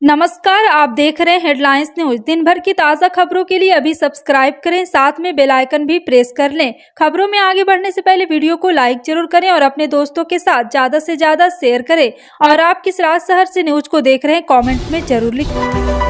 नमस्कार, आप देख रहे हैं हेडलाइंस न्यूज। दिन भर की ताज़ा खबरों के लिए अभी सब्सक्राइब करें, साथ में बेल आइकन भी प्रेस कर लें। खबरों में आगे बढ़ने से पहले वीडियो को लाइक जरूर करें और अपने दोस्तों के साथ ज़्यादा से ज़्यादा शेयर करें। और आप किस राज्य शहर से न्यूज को देख रहे हैं कमेंट में जरूर लिखें।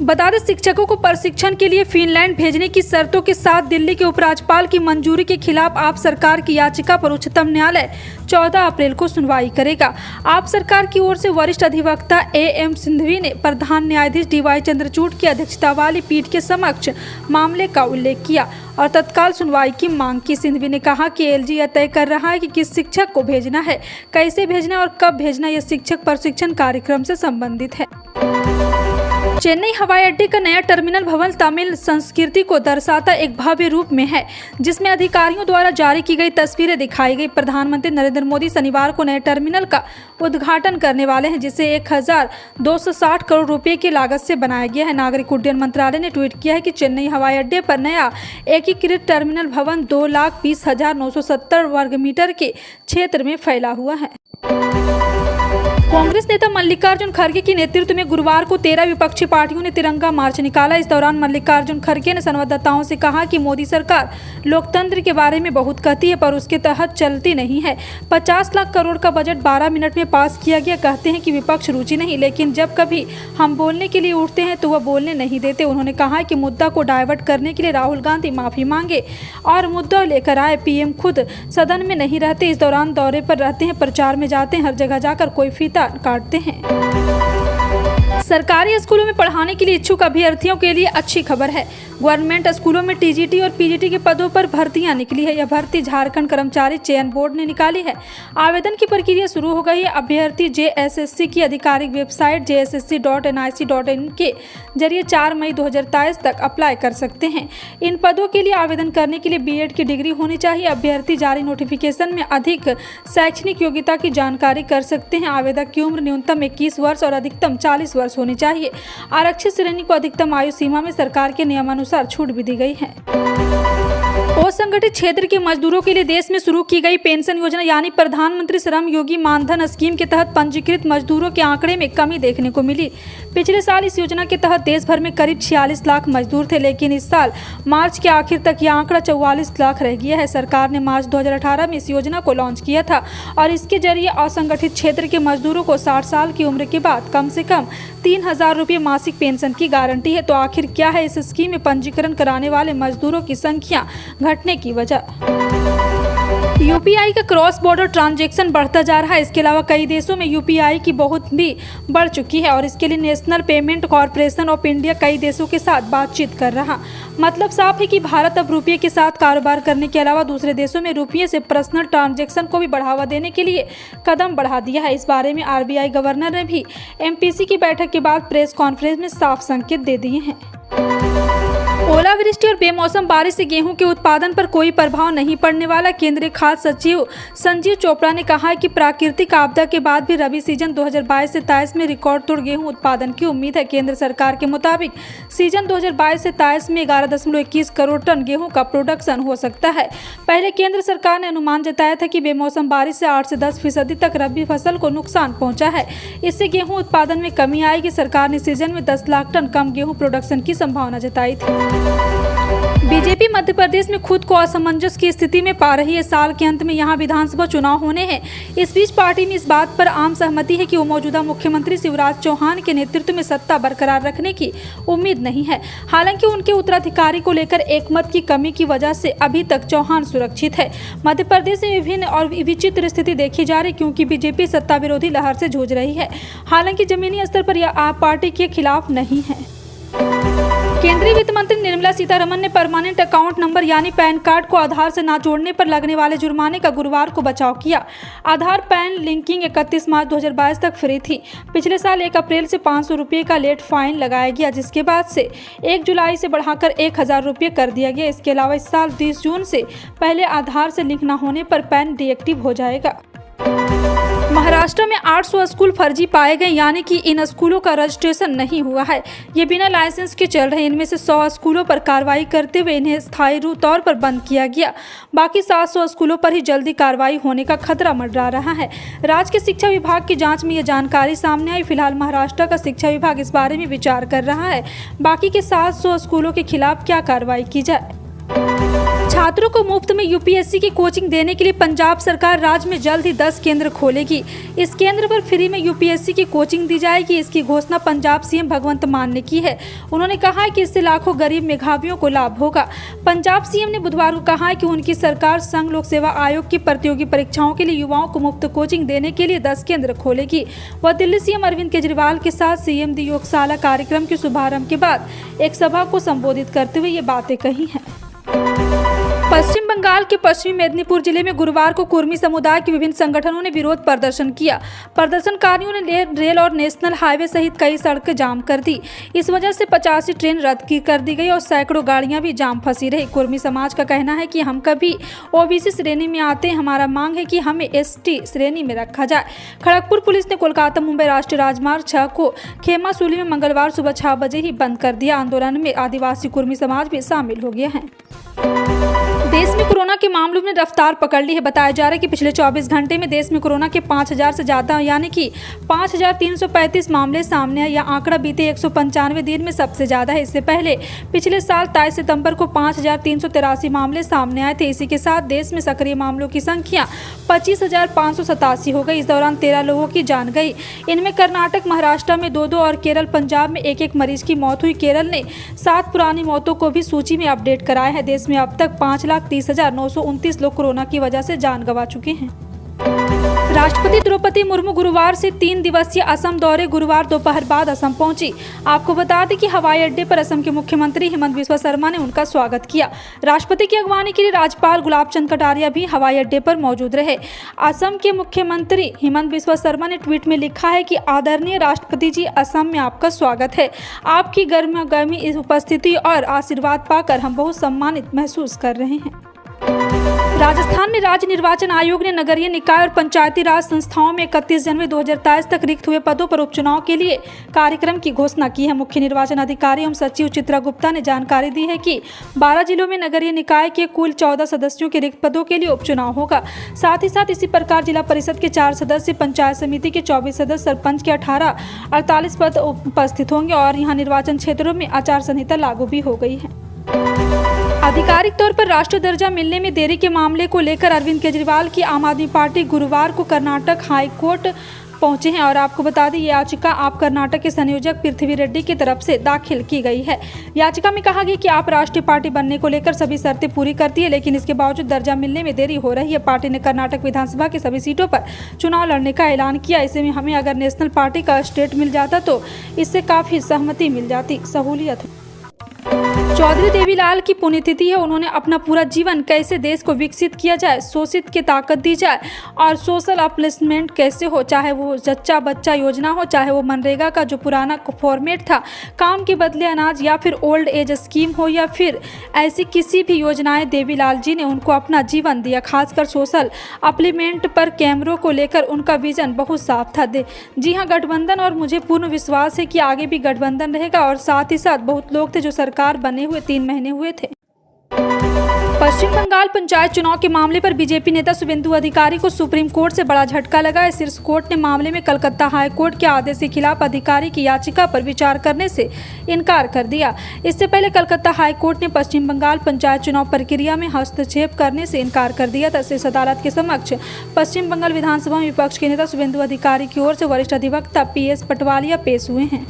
बता दें, शिक्षकों को प्रशिक्षण के लिए फिनलैंड भेजने की शर्तों के साथ दिल्ली के उपराज्यपाल की मंजूरी के खिलाफ आप सरकार की याचिका पर उच्चतम न्यायालय 14 अप्रैल को सुनवाई करेगा। आप सरकार की ओर से वरिष्ठ अधिवक्ता एम सिंघवी ने प्रधान न्यायाधीश DY चंद्रचूड़ की अध्यक्षता वाली पीठ के समक्ष मामले का उल्लेख किया और तत्काल सुनवाई की मांग की। सिंघवी ने कहा कि LG यह तय कर रहा है कि किस शिक्षक को भेजना है, कैसे भेजना और कब भेजना, यह शिक्षक प्रशिक्षण कार्यक्रम से संबंधित है। चेन्नई हवाई अड्डे का नया टर्मिनल भवन तमिल संस्कृति को दर्शाता एक भव्य रूप में है, जिसमें अधिकारियों द्वारा जारी की गई तस्वीरें दिखाई गई। प्रधानमंत्री नरेंद्र मोदी शनिवार को नए टर्मिनल का उद्घाटन करने वाले हैं, जिसे 1260 करोड़ रुपए की लागत से बनाया गया है। नागरिक उड्डयन मंत्रालय ने ट्वीट किया है कि चेन्नई हवाई अड्डे पर नया एकीकृत टर्मिनल भवन 2,20,970 वर्ग मीटर के क्षेत्र में फैला हुआ है। कांग्रेस नेता मल्लिकार्जुन खड़गे के नेतृत्व में गुरुवार को 13 विपक्षी पार्टियों ने तिरंगा मार्च निकाला। इस दौरान मल्लिकार्जुन खड़गे ने संवाददाताओं से कहा कि मोदी सरकार लोकतंत्र के बारे में बहुत कहती है, पर उसके तहत चलती नहीं है। 50 लाख करोड़ का बजट 12 मिनट में पास किया गया। कहते हैं कि विपक्ष रुचि नहीं, लेकिन जब कभी हम बोलने के लिए उठते हैं तो वह बोलने नहीं देते। उन्होंने कहा कि मुद्दा को डाइवर्ट करने के लिए राहुल गांधी माफी मांगे और मुद्दा लेकर आए। PM खुद सदन में नहीं रहते, इस दौरान दौरे पर रहते हैं, प्रचार में जाते हैं, हर जगह जाकर कोई फीता काटते हैं। सरकारी स्कूलों में पढ़ाने के लिए इच्छुक अभ्यर्थियों के लिए अच्छी खबर है। गवर्नमेंट स्कूलों में TGT और PGT के पदों पर भर्तियां निकली है। यह भर्ती झारखंड कर्मचारी चयन बोर्ड ने निकाली है। आवेदन की प्रक्रिया शुरू हो गई है। अभ्यर्थी JSSC की आधिकारिक वेबसाइट jssc.nic.in के जरिए 4 मई 2023 तक अप्लाई कर सकते हैं। इन पदों के लिए आवेदन करने के लिए B.Ed की डिग्री होनी चाहिए। अभ्यर्थी जारी नोटिफिकेशन में अधिक शैक्षणिक योग्यता की जानकारी कर सकते हैं। आवेदक की उम्र न्यूनतम 21 वर्ष और अधिकतम 40 वर्ष होनी चाहिए। आरक्षित श्रेणी को अधिकतम आयु सीमा में सरकार के नियमानुसार छूट भी दी गई है। असंगठित क्षेत्र के मजदूरों के लिए देश में शुरू की गई पेंशन योजना यानी प्रधानमंत्री श्रम योगी मानधन स्कीम के तहत पंजीकृत मजदूरों के आंकड़े में कमी देखने को मिली। पिछले साल इस योजना के तहत देश भर में करीब 46 लाख मजदूर थे, लेकिन इस साल मार्च के आखिर तक यह आंकड़ा 44 लाख रह गया है। सरकार ने मार्च 2018 में इस योजना को लॉन्च किया था और इसके जरिए असंगठित क्षेत्र के मजदूरों को 60 साल की उम्र के बाद कम से कम 3,000 रुपये मासिक पेंशन की गारंटी है। तो आखिर क्या है इस स्कीम में पंजीकरण कराने वाले मजदूरों की संख्या घटने की वजह? UPI का क्रॉस बॉर्डर ट्रांजैक्शन बढ़ता जा रहा है। इसके अलावा कई देशों में UPI की बहुत भी बढ़ चुकी है और इसके लिए national payment corporation of India कई देशों के साथ बातचीत कर रहा। मतलब साफ है कि भारत अब रुपये के साथ कारोबार करने के अलावा दूसरे देशों में रुपये से पर्सनल ट्रांजैक्शन को भी बढ़ावा देने के लिए कदम बढ़ा दिया है। इस बारे में RBI गवर्नर ने भी MPC की बैठक के बाद प्रेस कॉन्फ्रेंस में साफ संकेत दे दिए हैं। ओलावृष्टि और बेमौसम बारिश से गेहूं के उत्पादन पर कोई प्रभाव नहीं पड़ने वाला। केंद्रीय खाद्य सचिव संजीव चोपड़ा ने कहा है कि प्राकृतिक आपदा के बाद भी रबी सीजन 2022 से 23 में रिकॉर्ड तोड़ गेहूं उत्पादन की उम्मीद है। केंद्र सरकार के मुताबिक सीजन 2022 से 23 में 11.21 करोड़ टन गेहूं का प्रोडक्शन हो सकता है। पहले केंद्र सरकार ने अनुमान जताया था कि बेमौसम बारिश से 8 से 10% तक रबी फसल को नुकसान पहुंचा है। इससे गेहूं उत्पादन में कमी आएगी। सरकार ने सीजन में 10 लाख टन कम गेहूं प्रोडक्शन की संभावना जताई थी। बीजेपी मध्य प्रदेश में खुद को असमंजस की स्थिति में पा रही है। साल के अंत में यहां विधानसभा चुनाव होने हैं। इस बीच पार्टी में इस बात पर आम सहमति है कि वो मौजूदा मुख्यमंत्री शिवराज चौहान के नेतृत्व में सत्ता बरकरार रखने की उम्मीद नहीं है। हालांकि उनके उत्तराधिकारी को लेकर एकमत की कमी की वजह से अभी तक चौहान सुरक्षित है। मध्य प्रदेश में विभिन्न और विचित्र स्थिति देखी जा रही, क्योंकि बीजेपी सत्ता विरोधी लहर से जूझ रही है। हालांकि जमीनी स्तर पर यह आप पार्टी के खिलाफ नहीं है। केंद्रीय वित्त मंत्री निर्मला सीतारमण ने परमानेंट अकाउंट नंबर यानी पैन कार्ड को आधार से ना जोड़ने पर लगने वाले जुर्माने का गुरुवार को बचाव किया। आधार पैन लिंकिंग 31 मार्च 2022 तक फ्री थी। पिछले साल 1 अप्रैल से 500 रुपये का लेट फाइन लगाया गया, जिसके बाद से 1 जुलाई से बढ़ाकर 1,000 रुपये कर दिया गया। इसके अलावा इस साल 30 जून से पहले आधार से लिंक न होने पर पैन डीएक्टिव हो जाएगा। महाराष्ट्र में 800 स्कूल फर्जी पाए गए, यानी कि इन स्कूलों का रजिस्ट्रेशन नहीं हुआ है। ये बिना लाइसेंस के चल रहे। इनमें से 100 स्कूलों पर कार्रवाई करते हुए इन्हें स्थायी तौर पर बंद किया गया। बाकी 700 स्कूलों पर ही जल्दी कार्रवाई होने का खतरा मंडरा रहा है। राज्य के शिक्षा विभाग की जांच में यह जानकारी सामने आई। फिलहाल महाराष्ट्र का शिक्षा विभाग इस बारे में विचार कर रहा है बाकी के 700 स्कूलों के खिलाफ क्या कार्रवाई की जाए। छात्रों को मुफ्त में यूपीएससी की कोचिंग देने के लिए पंजाब सरकार राज्य में जल्द ही 10 केंद्र खोलेगी। इस केंद्र पर फ्री में यूपीएससी की कोचिंग दी जाएगी। इसकी घोषणा पंजाब सीएम भगवंत मान ने की है। उन्होंने कहा है कि इससे लाखों गरीब मेधावियों को लाभ होगा। पंजाब सीएम ने बुधवार को कहा है कि उनकी सरकार संघ लोक सेवा आयोग की प्रतियोगी परीक्षाओं के लिए युवाओं को मुफ्त कोचिंग देने के लिए 10 केंद्र खोलेगी। वह दिल्ली सीएम अरविंद केजरीवाल के साथ सीएम दी योगशाला कार्यक्रम के शुभारंभ के बाद एक सभा को संबोधित करते हुए ये बातें कही हैं। पश्चिम बंगाल के पश्चिमी मेदिनीपुर जिले में गुरुवार को कुर्मी समुदाय के विभिन्न संगठनों ने विरोध प्रदर्शन किया। प्रदर्शनकारियों ने रेल और नेशनल हाईवे सहित कई सड़कें जाम कर दी। इस वजह से 85 ट्रेन रद्द कर दी गई और सैकड़ों गाड़ियां भी जाम फंसी रही। कुर्मी समाज का कहना है कि हम कभी ओबीसी श्रेणी में आते हैं, हमारा मांग है कि हमें एसटी श्रेणी में रखा जाए। खड़गपुर पुलिस ने कोलकाता मुंबई राष्ट्रीय राजमार्ग 6 को खेमासूली में मंगलवार सुबह 6 बजे ही बंद कर दिया। आंदोलन में आदिवासी कुर्मी समाज भी शामिल हो गया है। देश में कोरोना के मामलों ने रफ्तार पकड़ ली है। बताया जा रहा है कि पिछले 24 घंटे में देश में कोरोना के 5000 से ज़्यादा यानी कि 5335 मामले सामने आए। यह आंकड़ा बीते 195 दिन में सबसे ज़्यादा है। इससे पहले पिछले साल 23 सितंबर को 5383 मामले सामने आए थे। इसी के साथ देश में सक्रिय मामलों की संख्या 25587 हो गई। इस दौरान 13 लोगों की जान गई। इनमें कर्नाटक, महाराष्ट्र में 2-2 और केरल पंजाब में 1-1 मरीज की मौत हुई। केरल ने 7 पुरानी मौतों को भी सूची में अपडेट कराया है। देश में अब तक 5,30,929 लोग कोरोना की वजह से जान गंवा चुके हैं। राष्ट्रपति द्रौपदी मुर्मू गुरुवार से 3 दिवसीय असम दौरे गुरुवार दोपहर बाद असम पहुंची। आपको बता दें कि हवाई अड्डे पर असम के मुख्यमंत्री हिमंत बिस्वा शर्मा ने उनका स्वागत किया। राष्ट्रपति की अगवानी के लिए राज्यपाल गुलाब चंद कटारिया भी हवाई अड्डे पर मौजूद रहे। असम के मुख्यमंत्री हिमंत बिस्वा शर्मा ने ट्वीट में लिखा है कि आदरणीय राष्ट्रपति जी, असम में आपका स्वागत है। आपकी गर्मागर्मी इस उपस्थिति और आशीर्वाद पाकर हम बहुत सम्मानित महसूस कर रहे हैं। राजस्थान में राज्य निर्वाचन आयोग ने नगरीय निकाय और पंचायती राज संस्थाओं में 31 जनवरी 2023 तक रिक्त हुए पदों पर उपचुनाव के लिए कार्यक्रम की घोषणा की है। मुख्य निर्वाचन अधिकारी एवं सचिव चित्रा गुप्ता ने जानकारी दी है कि 12 जिलों में नगरीय निकाय के कुल 14 सदस्यों के रिक्त पदों के लिए उपचुनाव होगा। साथ ही साथ इसी प्रकार जिला परिषद के 4 सदस्य, पंचायत समिति के 24 सदस्य, सरपंच के 48 पद उपस्थित होंगे और यहाँ निर्वाचन क्षेत्रों में आचार संहिता लागू भी हो गई है। आधिकारिक तौर पर राष्ट्रीय दर्जा मिलने में देरी के मामले को लेकर अरविंद केजरीवाल की आम आदमी पार्टी गुरुवार को कर्नाटक हाई कोर्ट पहुंचे हैं और आपको बता दें, ये याचिका आप कर्नाटक के संयोजक पृथ्वी रेड्डी की तरफ से दाखिल की गई है। याचिका में कहा गया कि आप राष्ट्रीय पार्टी बनने को लेकर सभी शर्तें पूरी करती है, लेकिन इसके बावजूद दर्जा मिलने में देरी हो रही है। पार्टी ने कर्नाटक विधानसभा की सभी सीटों पर चुनाव लड़ने का ऐलान किया। ऐसे में हमें अगर नेशनल पार्टी का स्टेट मिल जाता तो इससे काफ़ी सहमति मिल जाती, सहूलियत। चौधरी देवीलाल की पुण्यतिथि है। उन्होंने अपना पूरा जीवन कैसे देश को विकसित किया जाए, शोषित की ताकत दी जाए और सोशल अपलिफ्टमेंट कैसे हो, चाहे वो जच्चा बच्चा योजना हो, चाहे वो मनरेगा का जो पुराना फॉर्मेट था, काम के बदले अनाज, या फिर ओल्ड एज स्कीम हो, या फिर ऐसी किसी भी योजनाएं, देवीलाल जी ने उनको अपना जीवन दिया। खासकर सोशल अपलिफ्टमेंट पर कैमरों को लेकर उनका विजन बहुत साफ था। जी हाँ, गठबंधन, और मुझे पूर्ण विश्वास है कि आगे भी गठबंधन रहेगा। और साथ ही साथ बहुत लोग थे जो सरकार बने हुए 3 महीने हुए थे। पश्चिम बंगाल पंचायत चुनाव के मामले पर बीजेपी नेता शुभेंदु अधिकारी को सुप्रीम कोर्ट से बड़ा झटका लगा है। शीर्ष कोर्ट ने मामले में कलकत्ता हाई कोर्ट के आदेश के खिलाफ अधिकारी की याचिका पर विचार करने से इनकार कर दिया। इससे पहले कलकत्ता हाई कोर्ट ने पश्चिम बंगाल पंचायत चुनाव प्रक्रिया में हस्तक्षेप करने से इनकार कर दिया था। शीर्ष अदालत के समक्ष पश्चिम बंगाल विधानसभा में विपक्ष के नेता शुभेंदु अधिकारी की ओर से वरिष्ठ अधिवक्ता PS पटवालिया पेश हुए हैं।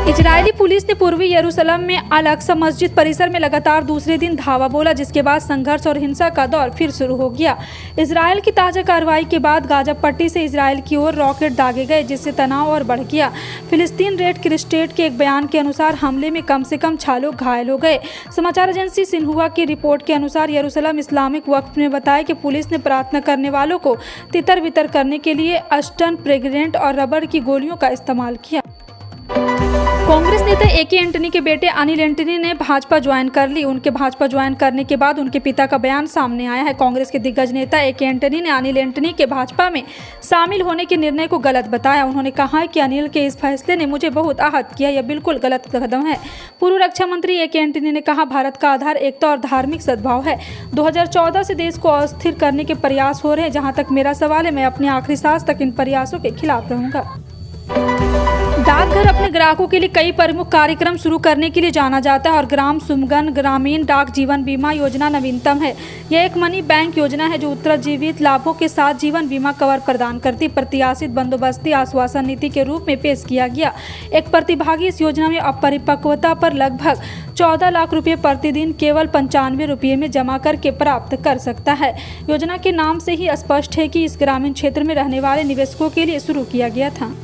इजरायली पुलिस ने पूर्वी यरूशलेम में अल अक्सा मस्जिद परिसर में लगातार दूसरे दिन धावा बोला, जिसके बाद संघर्ष और हिंसा का दौर फिर शुरू हो गया। इजरायल की ताज़ा कार्रवाई के बाद गाजा पट्टी से इजरायल की ओर रॉकेट दागे गए, जिससे तनाव और बढ़ गया। फिलिस्तीन रेड क्रिस्टेट के एक बयान के अनुसार हमले में कम से कम 6 लोग घायल हो गए। समाचार एजेंसी सिन्हुआ की रिपोर्ट के अनुसार यरूशलेम इस्लामिक वक्फ ने बताया कि पुलिस ने प्रार्थना करने वालों को तितर बितर करने के लिए अस्टन, प्रेग्नेंट और रबड़ की गोलियों का इस्तेमाल किया। कांग्रेस नेता ए.के. एंटनी के बेटे अनिल एंटनी ने भाजपा ज्वाइन कर ली। उनके भाजपा ज्वाइन करने के बाद उनके पिता का बयान सामने आया है। कांग्रेस के दिग्गज नेता ए.के. एंटनी ने अनिल एंटनी के भाजपा में शामिल होने के निर्णय को गलत बताया। उन्होंने कहा है कि अनिल के इस फैसले ने मुझे बहुत आहत किया, यह बिल्कुल गलत कदम है। पूर्व रक्षा मंत्री ए.के. एंटनी ने कहा, भारत का आधार एकता और धार्मिक सद्भाव है। 2014 से देश को अस्थिर करने के प्रयास हो रहे हैं। जहां तक मेरा सवाल है, मैं अपनी आखिरी सांस तक इन प्रयासों के खिलाफ रहूंगा। डाकघर अपने ग्राहकों के लिए कई प्रमुख कार्यक्रम शुरू करने के लिए जाना जाता है और ग्राम सुमगन ग्रामीण डाक जीवन बीमा योजना नवीनतम है। यह एक मनी बैंक योजना है जो उत्तरजीवित लाभों के साथ जीवन बीमा कवर प्रदान करती है। प्रत्याशित बंदोबस्ती आश्वासन नीति के रूप में पेश किया गया। एक प्रतिभागी इस योजना में अपरिपक्वता पर लगभग 14 लाख रुपये प्रतिदिन केवल 95 रुपये में जमा करके प्राप्त कर सकता है। योजना के नाम से ही स्पष्ट है कि इस ग्रामीण क्षेत्र में रहने वाले निवेशकों के लिए शुरू किया गया था।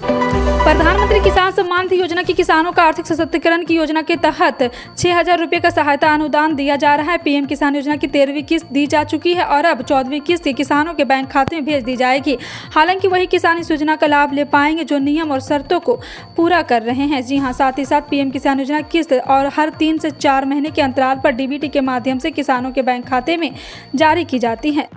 प्रधानमंत्री किसान सम्मान निधि योजना की किसानों का आर्थिक सशक्तिकरण की योजना के तहत 6,000 रुपये का सहायता अनुदान दिया जा रहा है। पीएम किसान योजना की 13वीं किस्त दी जा चुकी है और अब 14वीं किस्त किसानों के बैंक खाते में भेज दी जाएगी। हालांकि वही किसान इस योजना का लाभ ले पाएंगे जो नियम और शर्तों को पूरा कर रहे हैं। जी हां, साथ ही साथ पीएम किसान योजना किस्त और हर 3 से 4 महीने के अंतराल पर डीबीटी के माध्यम से किसानों के बैंक खाते में जारी की जाती है।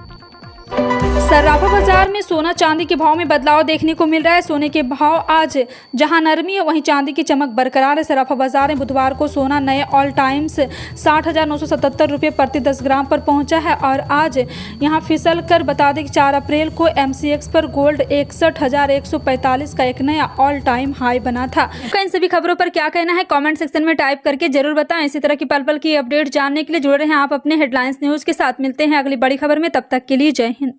सर्राफा बाजार में सोना चांदी के भाव में बदलाव देखने को मिल रहा है। सोने के भाव आज जहां नरमी है वहीं चांदी की चमक बरकरार है। सर्राफा बाजार में बुधवार को सोना नए ऑल टाइम्स 60,977 रुपये प्रति 10 ग्राम पर पहुंचा है और आज यहां फिसल कर बता दें कि 4 अप्रैल को MCX पर गोल्ड 61,145 का एक नया ऑल टाइम हाई बना था। आपका इन सभी खबरों पर क्या कहना है कमेंट सेक्शन में टाइप करके जरूर बताएं। इसी तरह की पल पल की अपडेट जानने के लिए जुड़े रहें आप अपने हेडलाइंस न्यूज के साथ। मिलते हैं अगली बड़ी खबर में, तब तक के लिए जय हिंद।